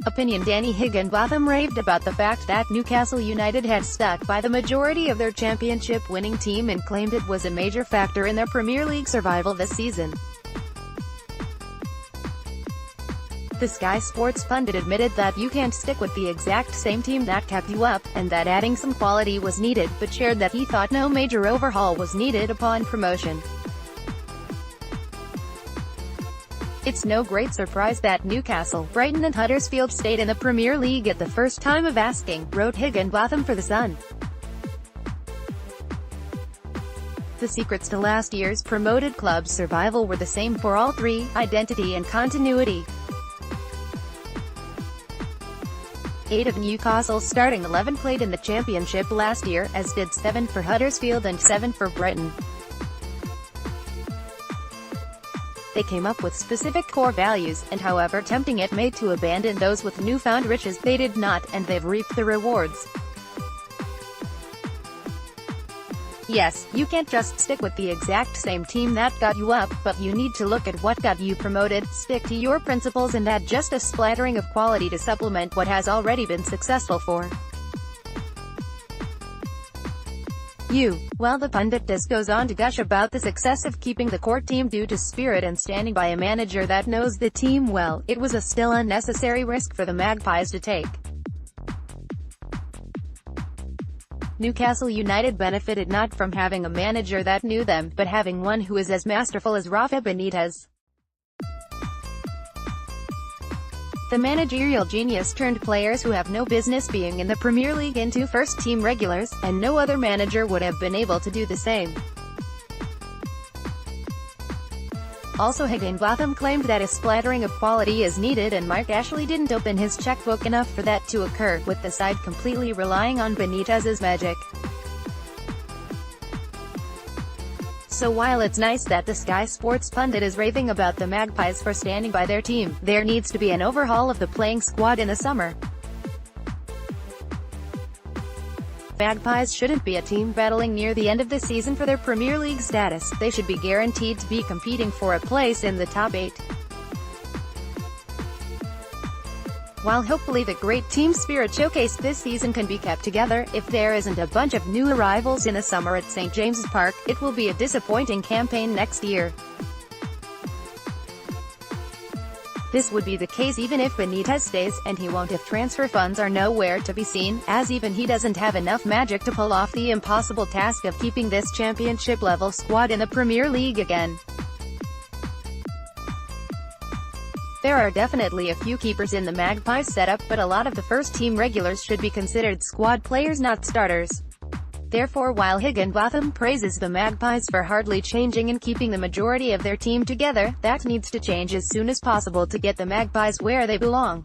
opinion. Danny Higginbotham raved about the fact that Newcastle United had stuck by the majority of their championship-winning team and claimed it was a major factor in their Premier League survival this season. The Sky Sports pundit admitted that you can't stick with the exact same team that kept you up, and that adding some quality was needed, but shared that he thought no major overhaul was needed upon promotion. It's no great surprise that Newcastle, Brighton and Huddersfield stayed in the Premier League at the first time of asking, wrote Higginbotham for The Sun. The secrets to last year's promoted club's survival were the same for all three: identity and continuity. 8 of Newcastle's starting 11 played in the Championship last year, as did 7 for Huddersfield and 7 for Brighton. They came up with specific core values, and however tempting it may to abandon those with newfound riches, they did not, and they've reaped the rewards. Yes, you can't just stick with the exact same team that got you up, but you need to look at what got you promoted, stick to your principles and add just a splattering of quality to supplement what has already been successful for you. Well, the pundit goes on to gush about the success of keeping the core team due to spirit and standing by a manager that knows the team well. It was a still unnecessary risk for the Magpies to take. Newcastle United benefited not from having a manager that knew them, but having one who is as masterful as Rafa Benitez. The managerial genius turned players who have no business being in the Premier League into first-team regulars, and no other manager would have been able to do the same. Also, Higginbotham claimed that a splattering of quality is needed, and Mark Ashley didn't open his checkbook enough for that to occur, with the side completely relying on Benitez's magic. So while it's nice that the Sky Sports pundit is raving about the Magpies for standing by their team, there needs to be an overhaul of the playing squad in the summer. Magpies shouldn't be a team battling near the end of the season for their Premier League status. They should be guaranteed to be competing for a place in the top 8. While hopefully the great team spirit showcased this season can be kept together, if there isn't a bunch of new arrivals in the summer at St James's Park, it will be a disappointing campaign next year. This would be the case even if Benitez stays, and he won't if transfer funds are nowhere to be seen, as even he doesn't have enough magic to pull off the impossible task of keeping this championship-level squad in the Premier League again. There are definitely a few keepers in the Magpies setup, but a lot of the first-team regulars should be considered squad players, not starters. Therefore, while Higginbotham praises the Magpies for hardly changing and keeping the majority of their team together, that needs to change as soon as possible to get the Magpies where they belong.